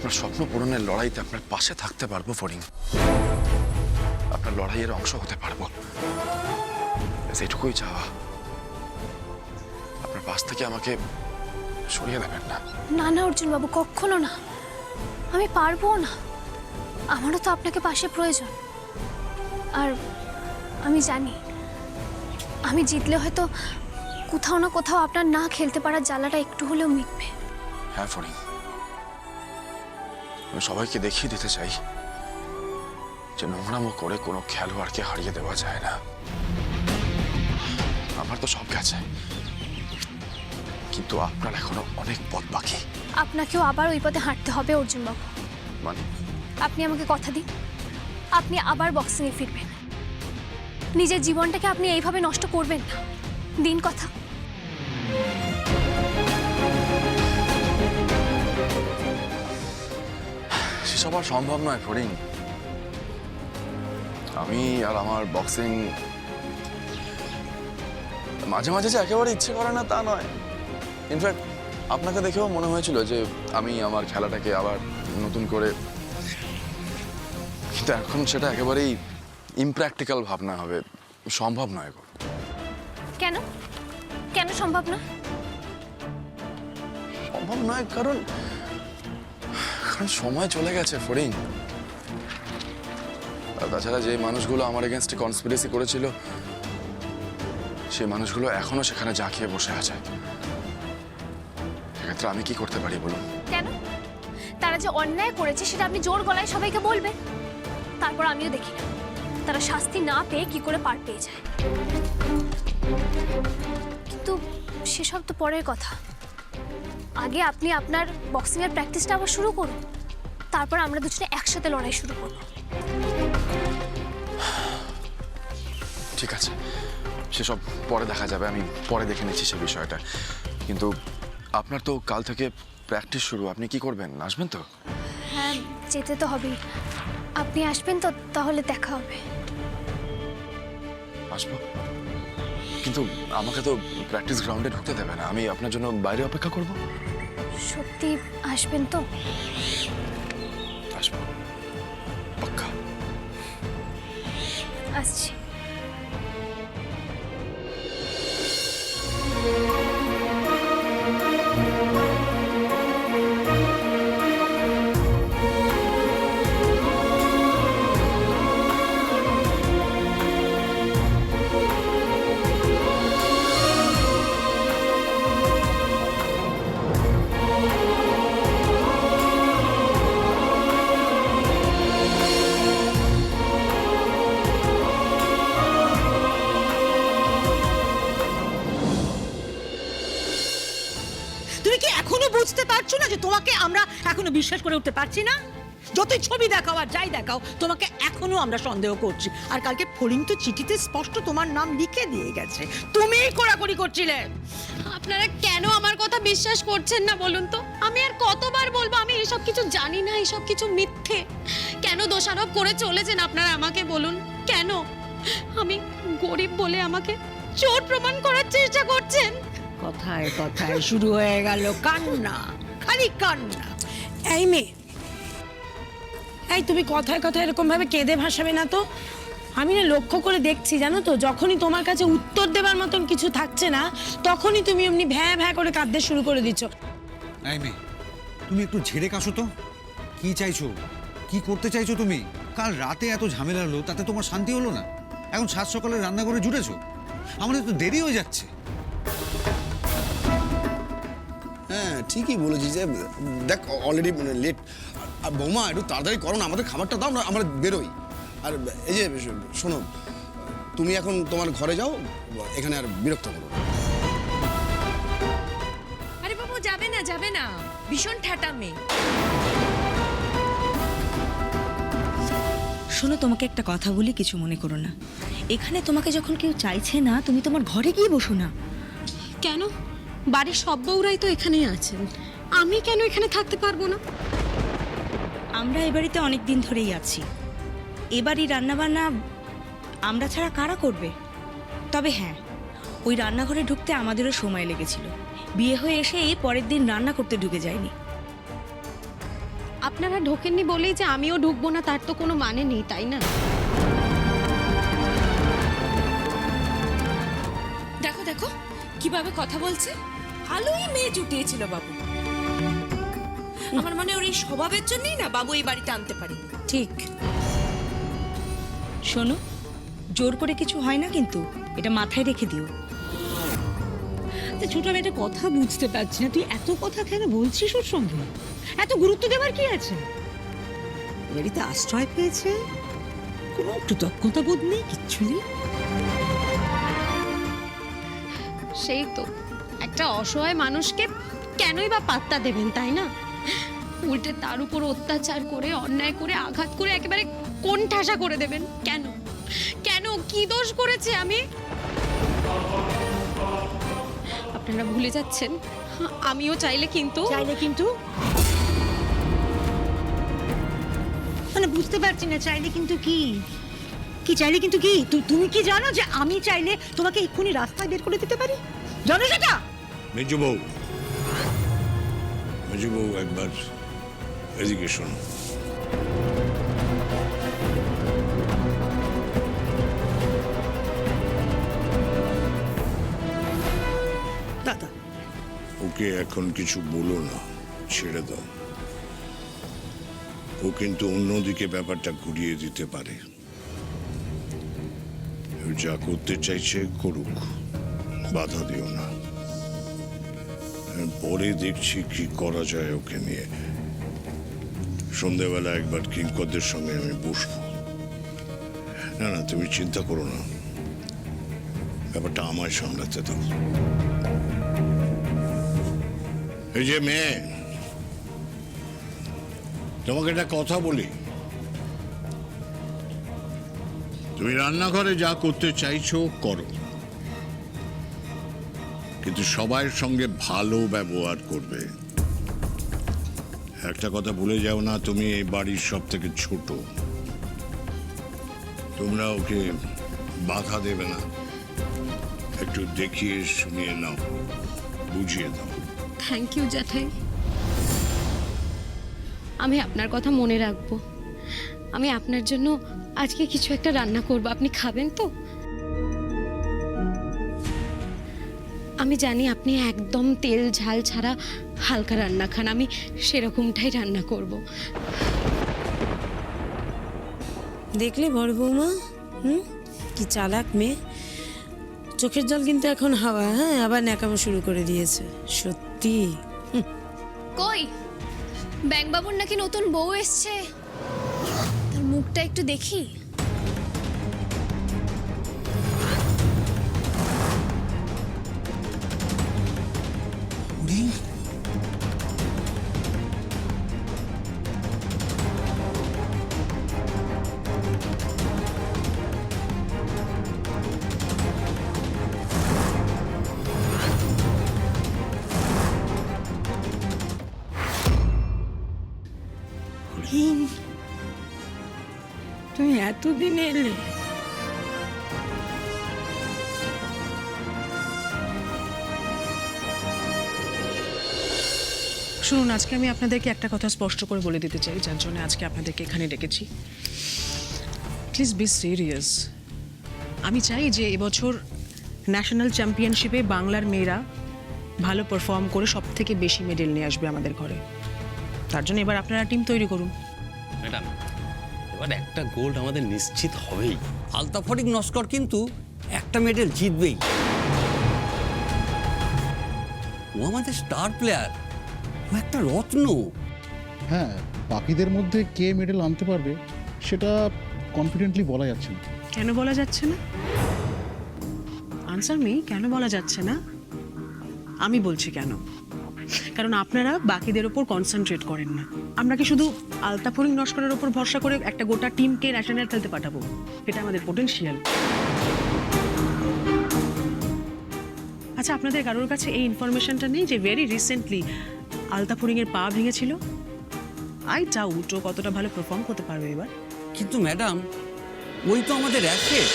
আপনার স্বপ্ন পূরণের লড়াইতে আপনার পাশে থাকতে পারবো ফড়িং, আপনার লড়াইয়ের অংশ হতে পারবো, সেটুকুই চাওয়া। আপনার পাশ থেকে আমাকে সরিয়ে দেবেন না। না না অর্জুন বাবু, কখনো না, আমি পারবো না। আমারও তো আপনাকে পাশে প্রয়োজন। আর আমি জানি আমি জিতলে হয়তো কোথাও না কোথাও আপনার না খেলতে পারার জ্বালাটা একটু হলেও মিটবে। হ্যাঁ ফড়িং, আমি সবাইকে দেখিয়ে দিতে চাই যে নোংরামো করে কোনো খেলোয়াড়কে হারিয়ে দেওয়া যায় না। আমার তো সব গেছে, কিন্তু আপনার এখনো অনেক পথ বাকি। আপনাকেও আবার ওই পথে হাঁটতে হবে অর্জুন বাবু। মানে আপনি আমাকে কথা দিন, আপনি আবার বক্সিংয়ে ফিরবেন। নিজের জীবনটাকে আপনি এইভাবে নষ্ট করবেন না, দিন কথা। সেসব আর সম্ভব নয় ফড়িং। আমি আর আমার বক্সিং মাঝে মাঝে যে একেবারে ইচ্ছে করে না তা নয়। ইনফ্যাক্ট আপনাকে দেখেও মনে হয়েছিল যে আমি আমার খেলাটাকে আবার নতুন করে, কিন্তু এখন সেটা একেবারেই ইমপ্র্যাকটিক্যাল ভাবনা হবে, সম্ভব নয় গো। কেন কেন সম্ভব না? সম্ভব নয় কারণ সময় চলে গেছে ফড়িং। আর তাছাড়া যে মানুষগুলো আমার এগেনস্টে কনস্পিরেসি করেছিল সেই মানুষগুলো এখনো সেখানে জাঁকিয়ে বসে আছে। সেক্ষেত্রে আমি কি করতে পারি বলুন? কেন? তারা যে অন্যায় করেছে সেটা আপনি জোর গলায় সবাইকে বলবেন, তারপর আমিও দেখি না তারা শাস্তি না পেয়ে কি করে পার পেয়ে যায়। কিন্তু সেসব তো পরের কথা। আগে আপনি আপনার বক্সিংয়ের প্র্যাকটিসটা আবার শুরু করুন, তারপর আমরা দুজনে একসাথে লড়াই শুরু করব। ঠিক আছে, সেসব পরে দেখা যাবে, আমি পরে দেখে নিচ্ছি সে বিষয়টা। কিন্তু আপনার তো কাল থেকে প্র্যাকটিস শুরু, আপনি কি করবেন? আসবেন তো? হ্যাঁ, যেতে তো হবেই। আপনি আসবেন তো? তাহলে দেখা হবে। আসবো, কিন্তু আমাকে তো প্র্যাকটিস গ্রাউন্ডে ঢুকতে দেবে না। আমি আপনার জন্য বাইরে অপেক্ষা করব। সত্যি আসবেন তো? আসবো, পাক্কা। আসছি। তুমি কি এখনো বুঝতে পারছো না যে তোমাকে আমরা এখনো বিশ্বাস করে উঠতে পারছি না? যতই ছবি দেখাও আর যাই দেখাও, তোমাকে এখনো আমরা সন্দেহ করছি। আর কালকে ফড়িং তো চিঠিতে স্পষ্ট তোমার নাম লিখে দিয়ে গেছে, তুমিই কোড়াকুড়ি করছিলে। আপনারা কেন আমার কথা বিশ্বাস করছেন না বলুন তো? আমি আর কতবার বলবো আমি এসব কিছু জানি না, এসব কিছু মিথ্যে। কেন দোষারোপ করে চলেছেন আপনারা আমাকে বলুন? কেন আমি গরিব বলে আমাকে চোর প্রমাণ করার চেষ্টা করছেন? কথায় কথায় শুরু হয়ে গেল কান্না, খালি কান্না। এই মেয়ে, এই তুমি কথায় কথায় এরকম ভাবে কেঁদে ভাসাবে না তো। আমি না লক্ষ্য করে দেখছি, জানো তো, যখনই তোমার কাছে উত্তর দেবার মতন কিছু থাকছে না তখনই তুমি এমনি ভ্যাঁ ভ্যাঁ করে কাঁদতে শুরু করে দিচ্ছ। এই মেয়ে, তুমি একটু ঝেড়ে কাশো তো। কি চাইছো, কি করতে চাইছো তুমি? কাল রাতে এত ঝামেলা হলো, তাতে তোমার শান্তি হলো না? এখন সাত সকালে রান্না করে জুটেছো, আমাদের তো দেরি হয়ে যাচ্ছে। হ্যাঁ ঠিকই বলেছিস যে দেখ অলরেডি মানে লেট। আর বৌমা একটু তাড়াতাড়ি করো না, আমাদের খাবারটা দাও না, আমরা বেরোই। আর এই যে শোনো, তুমি এখন তোমার ঘরে যাও, এখানে আর বিরক্ত করো না। আরে বাবু, যাবে না যাবে না, ভীষণ ঠাটা মেয়ে। শোনো, তোমাকে একটা কথা বলি, কিছু মনে করো না। এখানে তোমাকে যখন কেউ চাইছে না, তুমি তোমার ঘরে গিয়ে বসো না। কেন? বাড়ির সব বউরাই তো এখানেই আছেন, আমি কেন এখানে থাকতে পারবো না? আমরা এ বাড়িতে অনেক দিন ধরেই আছি। এ বাড়ি রান্নাবান্না আমরা ছাড়া কারা করবে? তবে হ্যাঁ, ওই রান্নাঘরে ঢুকতে আমাদেরও সময় লেগেছিল। বিয়ে হয়ে এসে এই পরের দিন রান্না করতে ঢুকে যায়নি। আপনারা ঢোকেননি বলেই যে আমিও ঢুকবো না তার তো কোনো মানে নেই, তাই না? দেখো দেখো কিভাবে কথা বলছে। ভালোই মেয়ে জুটিয়েছিল বাবু। আমার মনে ওর এই স্বভাবের জন্যই না বাবু এই বাড়িতে আনতে পারি। ঠিক। শোনো, জোর করে কিছু হয় না কিন্তু, এটা মাথায় রেখে দিও। ছোট মেয়েটা কথা বুঝতে পারছি না, তুই এত কথা কেন বলছিস ওর সঙ্গে? এত গুরুত্ব দেওয়ার কি আছে? বাড়িতে আশ্রয় পেয়েছে, কোনো কৃতজ্ঞতা বোধ নেই, কিচ্ছু নেই। সেই তো, একটা অসহায় মানুষকে কেনই বা পাত্তা দেবেন, তাই না? উল্টে তার উপর অত্যাচার করে, অন্যায় করে, আঘাত করে একেবারে কোণঠাসা করে দেবেন। কেন? কেন? কি দোষ করেছে আমি? আপনারা ভুলে যাচ্ছেন আমিও চাইলে কিন্তু মানে বুঝতে পারছি না, চাইলে কিন্তু কি? কি চাইলে কিন্তু কি? তুমি কি জানো যে আমি চাইলে তোমাকে এক্ষুনি রাস্তায় বের করে দিতে পারি? জানো সেটা? মেজো বউ একবার এদিকে শোনো। দাদা, ওকে এখন কিছু বলো না, ছেড়ে দাও। ও কিন্তু অন্যদিকে ব্যাপারটা ঘুরিয়ে দিতে পারে। ও যা করতে চাইছে করুক, বাধা দিও না। পরে দেখছি কি করা যায় ওকে নিয়ে। সন্ধ্যেবেলা একবার কিঙ্করদের সঙ্গে আমি বসবো। না না, তুমি চিন্তা করো না, ব্যাপারটা আমায় সামলাতে দাও। এই যে মেয়ে, তোমাকে একটা কথা বলি, তুমি রান্নাঘরে যা করতে চাইছো করো, কিন্তু সবার সঙ্গে ভালো ব্যবহার করবে। একটা কথা ভুলে যাও না, তুমি এই বাড়ির সব থেকে ছোট। তোমরা ওকে বাধা দেবে না, একটু দেখিয়ে শুনিয়ে নাও, বুঝিয়ে দাও। থ্যাংক ইউ জ্যাঠাই, আমি আপনার কথা মনে রাখবো। আমি আপনার জন্য আজকে কিছু একটা রান্না করব, আপনি খাবেন তো? আমি জানি আপনি একদম তেল ঝাল ছাড়া হালকা রান্না খান, আমি সেরকমটাই রান্না করব। দেখলে বড় বৌমা, কি চালাক মেয়ে। চোখের জল কিন্তু এখন হাওয়া, হ্যাঁ, আবার ন্যাকামো শুরু করে দিয়েছে। সত্যি। কই ব্যাংবাবুর নাকি নতুন বউ এসছে, তার মুখটা একটু দেখি। তুমি এতদিন এলে? শুনুন, আজকে আমি আপনাদেরকে একটা কথা স্পষ্ট করে বলে দিতে চাই, যার জন্য আজকে আপনাদেরকে এখানে ডেকেছি। Please be serious. আমি চাই যে এবছর ন্যাশনাল চ্যাম্পিয়নশিপে বাংলার মেয়েরা ভালো পারফর্ম করে সব থেকে বেশি মেডেল নিয়ে আসবে আমাদের ঘরে। তার জন্য এবার আপনারা টিম তৈরি করুন। ম্যাডাম, এবার একটা গোল্ড আমাদের নিশ্চিত হবেই। আলতাফরিক নস্কর কিন্তু একটা মেডেল জিতবেই। ও আমাদের স্টার প্লেয়ার, ও একটা রত্ন। হ্যাঁ, বাকিদের মধ্যে কে মেডেল আনতে পারবে সেটা কনফিডেন্টলি বলা যাচ্ছে না। কেন বলা যাচ্ছে না? আনসার মি, কেন বলা যাচ্ছে না? আমি বলছি কেন। কারণ আপনারা বাকিদের ওপর কনসেন্ট্রেট করেন না। আমরা কি শুধু আলতাফরিক নস্করের ওপর ভরসা করে একটা গোটা টিমকে ন্যাশনাল খেলতে পাঠাবো? এটা আমাদের পোটেনশিয়াল। আচ্ছা, আপনাদের কারোর কাছে এই ইনফরমেশনটা নেই যে ভেরি রিসেন্টলি আলতাফরিংয়ের পা ভেঙেছিল? আই ডাউট ও কতটা ভালো পারফর্ম করতে পারবে এবার। কিন্তু ম্যাডাম, ওই তো আমাদের অ্যাসেট।